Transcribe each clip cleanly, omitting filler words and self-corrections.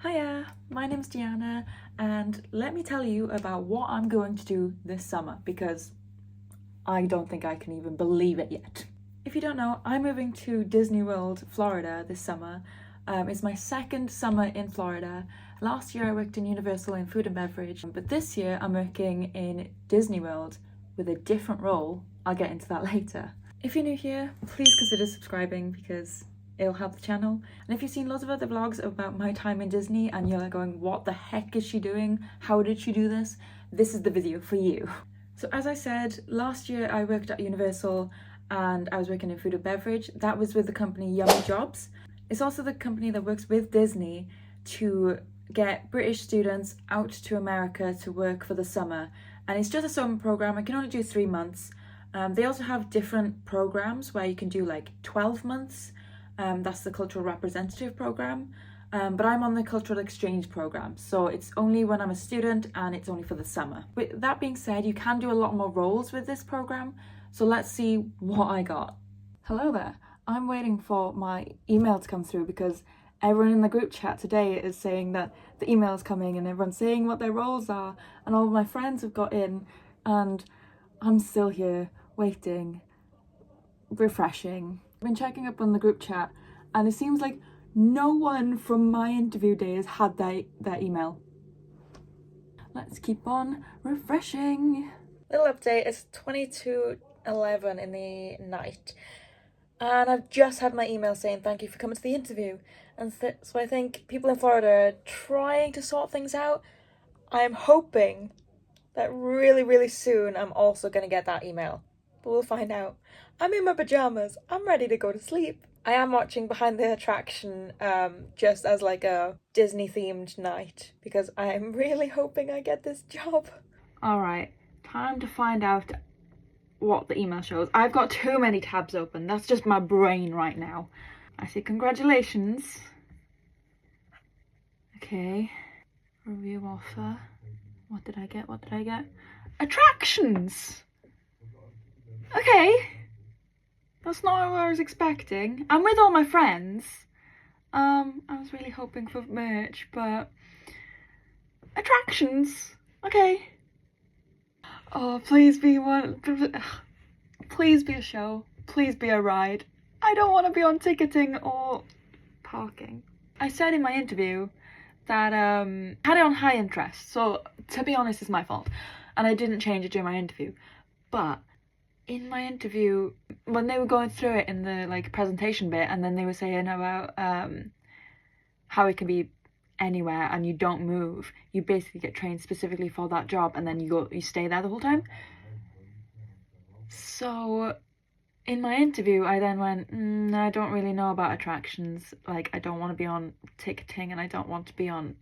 Hiya, my name's Deanna, and let me tell you about what I'm going to do this summer because I don't think I can even believe it yet. If you don't know, I'm moving to Disney World, Florida this summer. It's my second summer in Florida. Last year I worked in Universal in food and beverage, but this year I'm working in Disney World with a different role. I'll get into that later. If you're new here, please consider subscribing because it'll help the channel. And if you've seen lots of other vlogs about my time in Disney and you're like going, what the heck is she doing? How did she do this? This is the video for you. So as I said, last year I worked at Universal and I was working in food and beverage. That was with the company Yummy Jobs. It's also the company that works with Disney to get British students out to America to work for the summer. And it's just a summer program. I can only do 3 months. They also have different programs where you can do like 12 months. That's the cultural representative program, but I'm on the cultural exchange program, so it's only when I'm a student and it's only for the summer. With that being said, you can do a lot more roles with this program, so let's see what I got. Hello there, I'm waiting for my email to come through because everyone in the group chat today is saying that the email is coming and everyone's saying what their roles are, and all of my friends have got in and I'm still here waiting, refreshing. I've been checking up on the group chat and it seems like no one from my interview days had their email. Let's keep on refreshing. Little update, it's 22:11 in the night and I've just had my email saying thank you for coming to the interview, and so I think people in Florida are trying to sort things out. I'm hoping that really soon I'm also going to get that email. But we'll find out. I'm in my pajamas. I'm ready to go to sleep. I am watching Behind the Attraction just as like a Disney themed night because I am really hoping I get this job. Alright, time to find out what the email shows. I've got too many tabs open. That's just my brain right now. I say congratulations. Okay. Review offer. What did I get? What did I get? Attractions! Okay. That's not what I was expecting. I'm with all my friends. I was really hoping for merch, but attractions. Okay. Oh, please be one. Please be a show. Please be a ride. I don't want to be on ticketing or parking. I said in my interview that had it on high interest, so to be honest, it's my fault, and I didn't change it during my interview. But in my interview, when they were going through it in the like presentation bit, and then they were saying about how it can be anywhere and you don't move, you basically get trained specifically for that job and then you stay there the whole time. So in my interview I then went, I don't really know about attractions, like I don't want to be on ticketing and I don't want to be on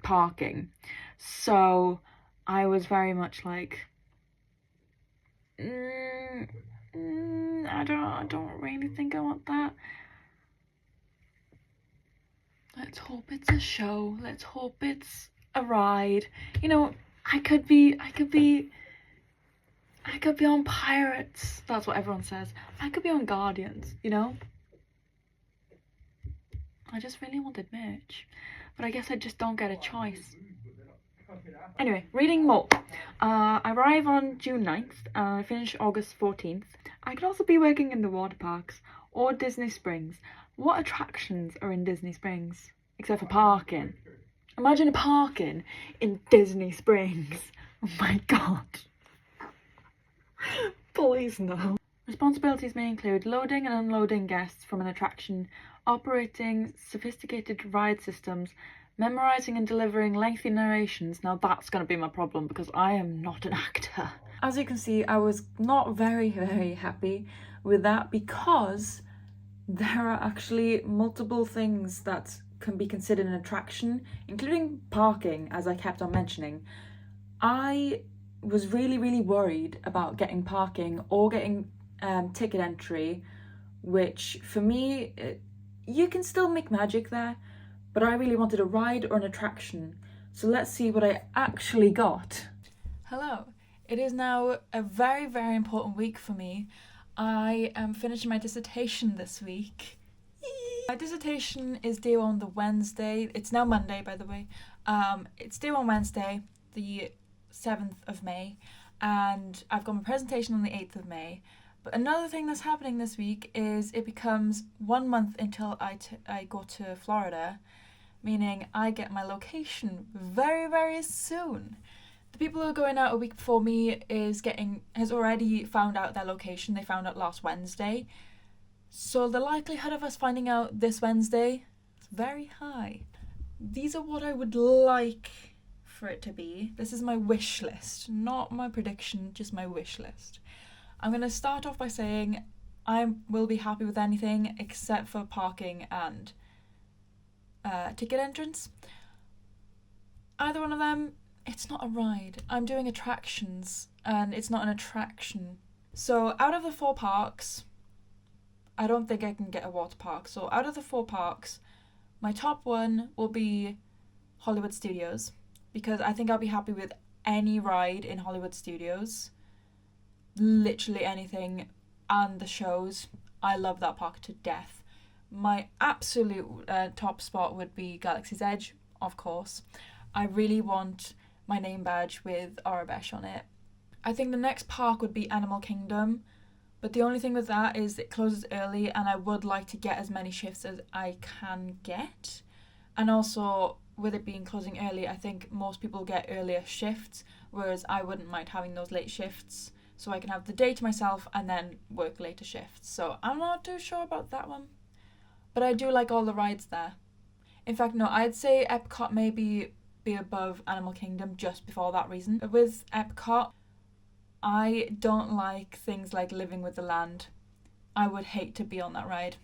parking. So I was very much like, I don't really think I want that. Let's hope it's a show. Let's hope it's a ride. You know, I could be on Pirates. That's what everyone says. I could be on Guardians, you know? I just really wanted merch, but I guess I just don't get a choice. Anyway, reading more. I arrive on June 9th and I finish August 14th. I could also be working in the water parks or Disney Springs. What attractions are in Disney Springs? Except for parking. Imagine parking in Disney Springs. Oh my god. Please no. Responsibilities may include loading and unloading guests from an attraction, operating sophisticated ride systems, memorising and delivering lengthy narrations. Now that's going to be my problem because I am not an actor. As you can see, I was not very happy with that because there are actually multiple things that can be considered an attraction, including parking, as I kept on mentioning. I was really worried about getting parking or getting ticket entry, which for me, you can still make magic there, but I really wanted a ride or an attraction. So let's see what I actually got. Hello, it is now a very important week for me. I am finishing my dissertation this week. Yee! My dissertation is due on the Wednesday. It's now Monday, by the way. It's due on Wednesday, the 7th of May, and I've got my presentation on the 8th of May. But another thing that's happening this week is it becomes 1 month until I go to Florida, meaning I get my location very, very soon. The people who are going out a week before me has already found out their location. They found out last Wednesday. So the likelihood of us finding out this Wednesday is very high. These are what I would like for it to be. This is my wish list, not my prediction, just my wish list. I'm going to start off by saying I will be happy with anything except for parking and ticket entrance. Either one of them, it's not a ride. I'm doing attractions and it's not an attraction. So out of the 4 parks, I don't think I can get a water park. So out of the 4 parks, my top one will be Hollywood Studios, because I think I'll be happy with any ride in Hollywood Studios. Literally anything, and the shows. I love that park to death. My absolute top spot would be Galaxy's Edge, of course. I really want my name badge with Aurebesh on it. I think the next park would be Animal Kingdom, but the only thing with that is it closes early and I would like to get as many shifts as I can get. And also, with it being closing early, I think most people get earlier shifts, whereas I wouldn't mind having those late shifts, so I can have the day to myself and then work later shifts. So I'm not too sure about that one, but I do like all the rides there. In fact, no, I'd say Epcot maybe be above Animal Kingdom just before that reason. With Epcot, I don't like things like Living with the Land. I would hate to be on that ride.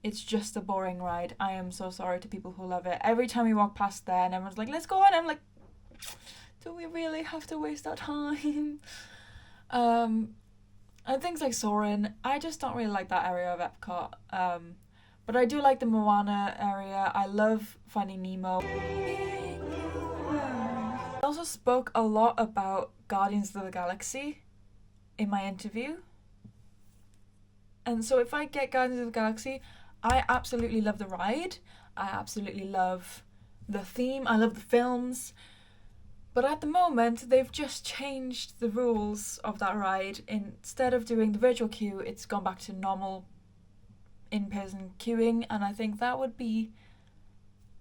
It's just a boring ride. I am so sorry to people who love it. Every time we walk past there and everyone's like, let's go on, I'm like, do we really have to waste our time? And things like Soarin', I just don't really like that area of Epcot. But I do like the Moana area. I love Finding Nemo. I also spoke a lot about Guardians of the Galaxy in my interview. And so if I get Guardians of the Galaxy, I absolutely love the ride. I absolutely love the theme. I love the films. But at the moment, they've just changed the rules of that ride. Instead of doing the virtual queue, it's gone back to normal in-person queuing, and I think that would be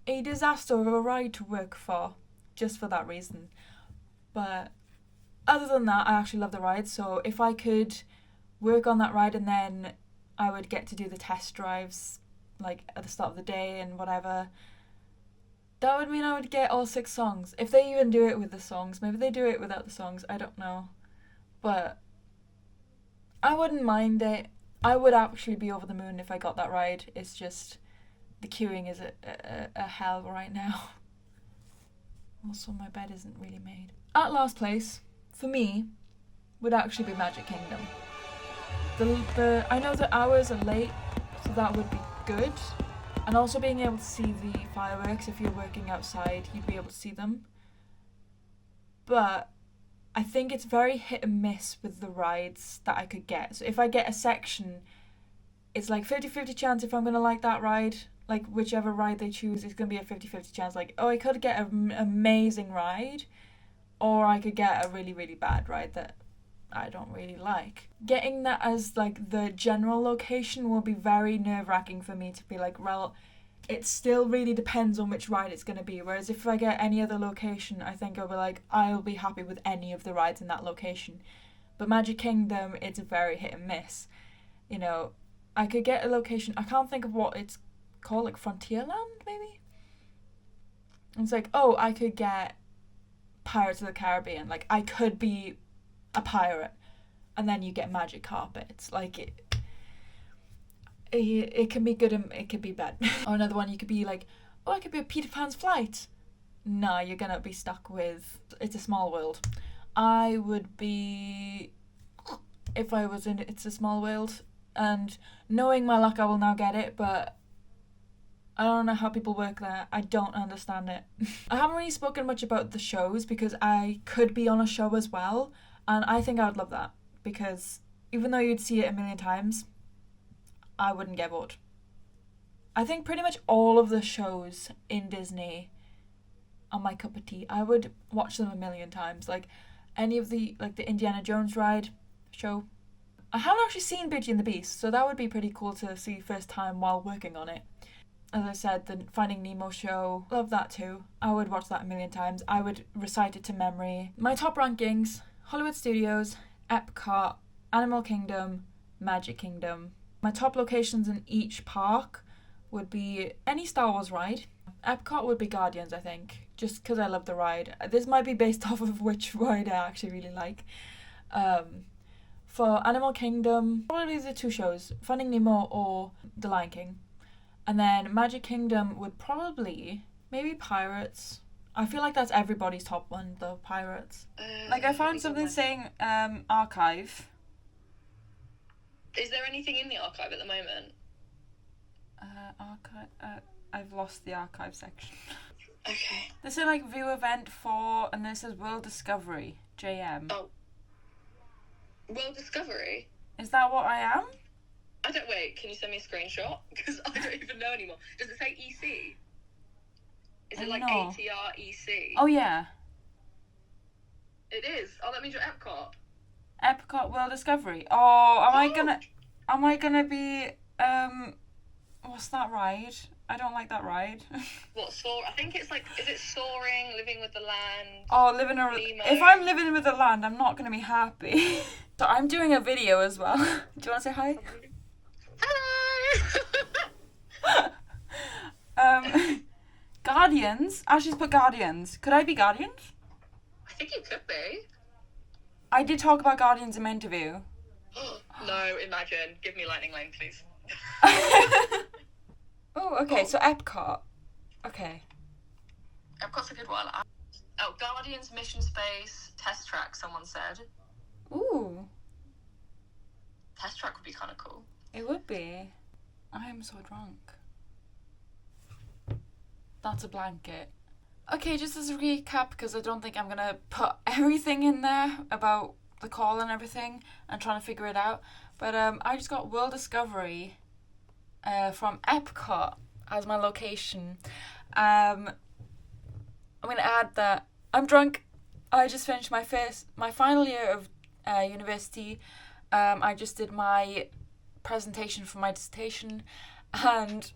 a disaster of a ride to work for, just for that reason. But other than that, I actually love the ride, so if I could work on that ride and then I would get to do the test drives like at the start of the day and whatever, that would mean I would get all 6 songs. If they even do it with the songs, maybe they do it without the songs, I don't know. But I wouldn't mind it. I would actually be over the moon if I got that ride. It's just the queuing is a hell right now. Also, my bed isn't really made. At last place, for me, would actually be Magic Kingdom. I know the hours are late, so that would be good. And also being able to see the fireworks, if you're working outside, you'd be able to see them. But I think it's very hit and miss with the rides that I could get. So if I get a section, it's like 50-50 chance if I'm going to like that ride. Like whichever ride they choose, it's going to be a 50-50 chance. Like, oh, I could get an amazing ride, or I could get a really, really bad ride that I don't really like. Getting that as like the general location will be very nerve-wracking for me to be like, well, it still really depends on which ride it's going to be. Whereas if I get any other location, I think I'll be happy with any of the rides in that location. But Magic Kingdom, it's very hit and miss. You know, I could get a location, I can't think of what it's called, like Frontierland maybe? It's like, oh, I could get Pirates of the Caribbean. Like, I could be a pirate. And then you get magic carpets. Like, it can be good and it can be bad. Or another one, you could be like, oh, I could be a Peter Pan's Flight. No, you're gonna be stuck with It's a Small World. I would be, if I was in It's a Small World, and knowing my luck, I will now get it, but I don't know how people work there. I don't understand it. I haven't really spoken much about the shows because I could be on a show as well, and I think I would love that, because even though you'd see it a million times, I wouldn't get bored. I think pretty much all of the shows in Disney are my cup of tea. I would watch them a million times. Like any of the Indiana Jones ride show. I haven't actually seen Beauty and the Beast, so that would be pretty cool to see first time while working on it. As I said, the Finding Nemo show, love that too. I would watch that a million times. I would recite it to memory. My top rankings: Hollywood Studios, Epcot, Animal Kingdom, Magic Kingdom. My top locations in each park would be any Star Wars ride. Epcot would be Guardians, I think, just because I love the ride. This might be based off of which ride I actually really like. For Animal Kingdom, probably the two shows, Finding Nemo or The Lion King. And then Magic Kingdom would probably, maybe Pirates. I feel like that's everybody's top one, though, Pirates. Like, I found something saying archive. Is there anything in the archive at the moment? I've lost the archive section. Okay. This is like view event for, and this is World Discovery, JM. Oh. World Discovery? Is that what I am? Wait, can you send me a screenshot? Because I don't even know anymore. Does it say EC? Is it like No. ATR EC? Oh yeah. It is. Oh, that means you're Epcot. Epcot World Discovery. Oh, am I gonna be, what's that ride? I don't like that ride. What, I think it's like, is it Soaring, Living with the Land? Oh, Nemo? if I'm living with the land, I'm not gonna be happy. So I'm doing a video as well. Do you want to say hi? Hello! Guardians? Ashley's put Guardians. Could I be Guardians? I think you could be. I did talk about Guardians in my interview. No, imagine. Give me Lightning Lane, please. Oh, okay, so Epcot. Okay. Epcot's a good one. Oh, Guardians, Mission Space, Test Track, someone said. Ooh, Test Track would be kind of cool. it would be. I am so drunk. That's a blanket. Okay, just as a recap, because I don't think I'm gonna put everything in there about the call and everything and trying to figure it out. But I just got World Discovery from Epcot as my location. I'm gonna add that I'm drunk. I just finished my final year of university. I just did my presentation for my dissertation, and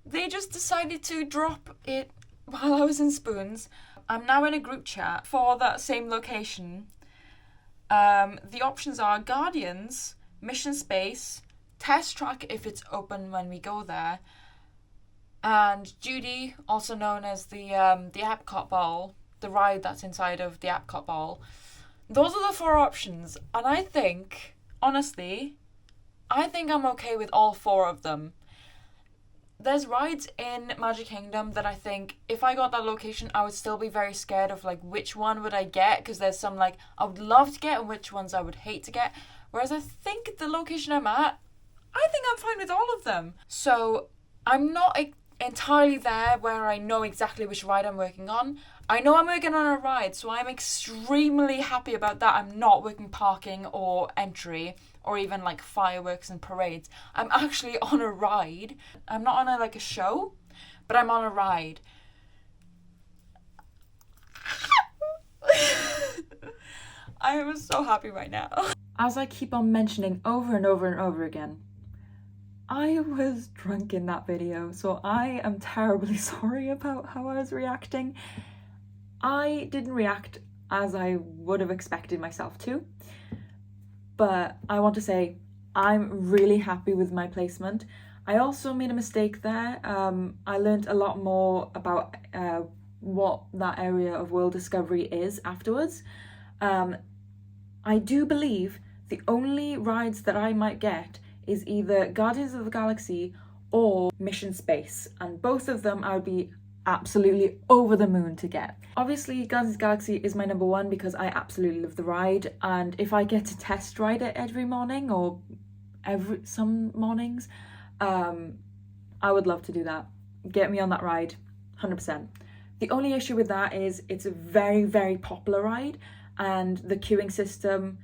they just decided to drop it while I was in Spoons. I'm now in a group chat for that same location. The options are Guardians, Mission Space, Test Track if it's open when we go there, and Judy, also known as the Epcot Ball, the ride that's inside of the Epcot Ball. Those are the four options, and I think, honestly, I'm okay with all four of them. There's rides in Magic Kingdom that I think if I got that location, I would still be very scared of, like, which one would I get, because there's some, like, I would love to get and which ones I would hate to get. Whereas I think the location I'm at, I think I'm fine with all of them. So I'm not entirely there where I know exactly which ride I'm working on. I know I'm working on a ride, so I'm extremely happy about that. I'm not working parking or entry or even like fireworks and parades. I'm actually on a ride. I'm not on a show, but I'm on a ride. I am so happy right now. As I keep on mentioning over and over and over again, I was drunk in that video, so I am terribly sorry about how I was reacting. I didn't react as I would have expected myself to, but I want to say I'm really happy with my placement. I also made a mistake there. I learned a lot more about what that area of World Discovery is afterwards. I do believe the only rides that I might get is either Guardians of the Galaxy or Mission Space, and both of them I would be absolutely over the moon to get. Obviously, Guardians of the Galaxy is my number one because I absolutely love the ride, and if I get to test ride it every morning or some mornings, I would love to do that. Get me on that ride, 100%. The only issue with that is it's a very, very popular ride, and the queuing system,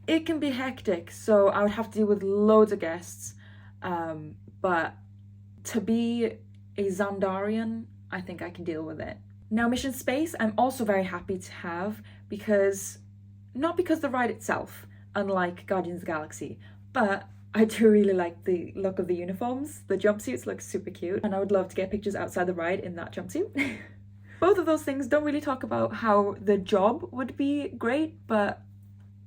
it can be hectic, so I would have to deal with loads of guests, but to be a Xandarian, I think I can deal with it. Now, Mission Space, I'm also very happy to have because, not because the ride itself, unlike Guardians of the Galaxy, but I do really like the look of the uniforms. The jumpsuits look super cute, and I would love to get pictures outside the ride in that jumpsuit. Both of those things don't really talk about how the job would be great, but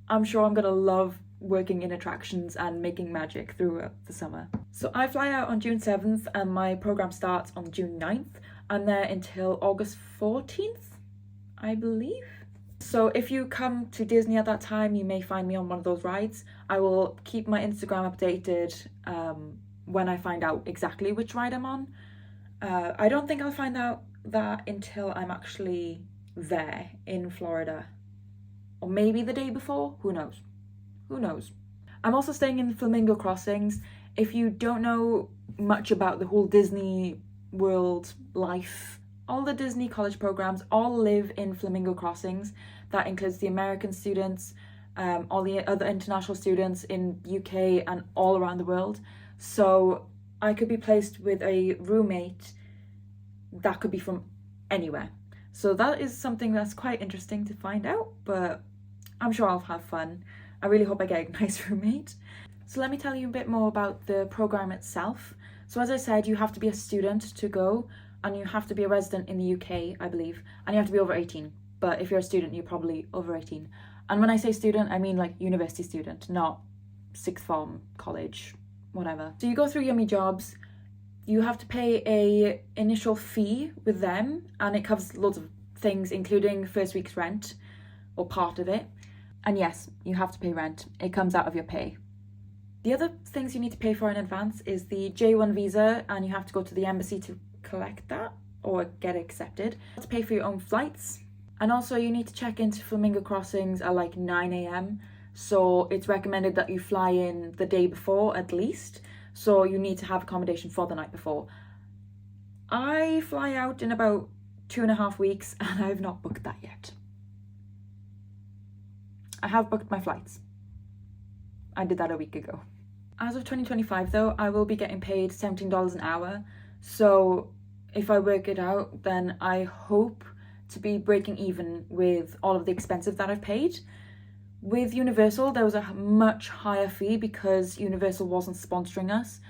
I'm sure I'm gonna love working in attractions and making magic throughout the summer. So I fly out on June 7th and my program starts on June 9th. I'm there until August 14th, I believe. So if you come to Disney at that time, you may find me on one of those rides. I will keep my Instagram updated when I find out exactly which ride I'm on. I don't think I'll find out that until I'm actually there in Florida. Or maybe the day before, who knows? Who knows? I'm also staying in Flamingo Crossings. If you don't know much about the whole Disney World life, all the Disney college programs all live in Flamingo Crossings. That includes the American students, all the other international students in UK and all around the world. So I could be placed with a roommate that could be from anywhere. So that is something that's quite interesting to find out, but I'm sure I'll have fun. I really hope I get a nice roommate. So let me tell you a bit more about the program itself. So as I said, you have to be a student to go, and you have to be a resident in the UK, I believe, and you have to be over 18. But if you're a student, you're probably over 18. And when I say student, I mean like university student, not sixth form, college, whatever. So you go through Yummy Jobs, you have to pay a initial fee with them, and it covers loads of things, including first week's rent, or part of it. And yes, you have to pay rent. It comes out of your pay. The other things you need to pay for in advance is the J1 visa, and you have to go to the embassy to collect that or get accepted. You have to pay for your own flights. And also you need to check into Flamingo Crossings at like 9 a.m. So it's recommended that you fly in the day before at least. So you need to have accommodation for the night before. I fly out in about 2.5 weeks and I've not booked that yet. I have booked my flights. I did that a week ago. As of 2025 though, I will be getting paid $17 an hour. So if I work it out, then I hope to be breaking even with all of the expenses that I've paid. With Universal, there was a much higher fee because Universal wasn't sponsoring us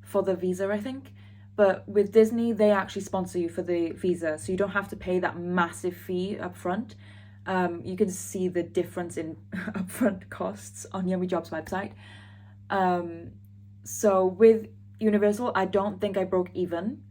for the visa, I think. But with Disney, they actually sponsor you for the visa, so you don't have to pay that massive fee up front. You can see the difference in upfront costs on Yummy Jobs website. So with Universal, I don't think I broke even,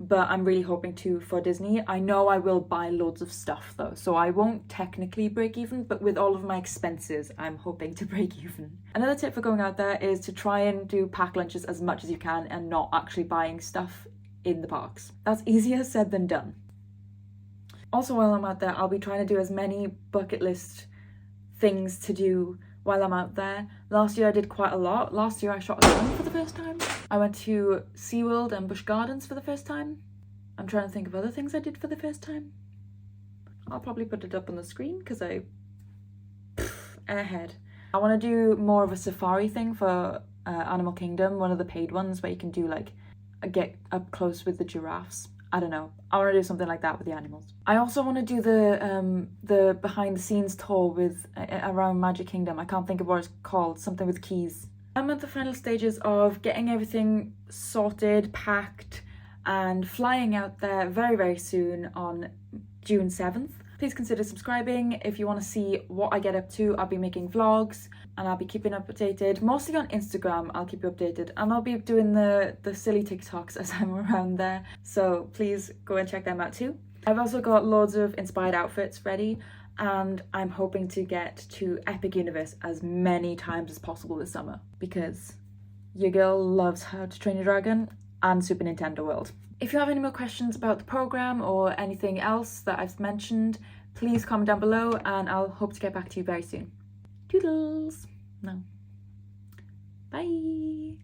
but I'm really hoping to for Disney. I know I will buy loads of stuff though, so I won't technically break even, but with all of my expenses, I'm hoping to break even. Another tip for going out there is to try and do pack lunches as much as you can and not actually buying stuff in the parks. That's easier said than done. Also, while I'm out there, I'll be trying to do as many bucket list things to do while I'm out there. Last year I did quite a lot. Last year I shot a film for the first time. I went to SeaWorld and Busch Gardens for the first time. I'm trying to think of other things I did for the first time. I'll probably put it up on the screen because airhead. I want to do more of a safari thing for Animal Kingdom, one of the paid ones where you can do like get up close with the giraffes. I don't know. I want to do something like that with the animals. I also want to do the behind the scenes tour with around Magic Kingdom. I can't think of what it's called. Something with keys. I'm at the final stages of getting everything sorted, packed, and flying out there very, very soon on June 7th. Please consider subscribing if you want to see what I get up to. I'll be making vlogs and I'll be keeping updated, mostly on Instagram. I'll keep you updated, and I'll be doing the silly TikToks as I'm around there. So please go and check them out too. I've also got loads of inspired outfits ready, and I'm hoping to get to Epic Universe as many times as possible this summer because your girl loves How to Train Your Dragon and Super Nintendo World. If you have any more questions about the program or anything else that I've mentioned, please comment down below and I'll hope to get back to you very soon. Toodles! No. Bye!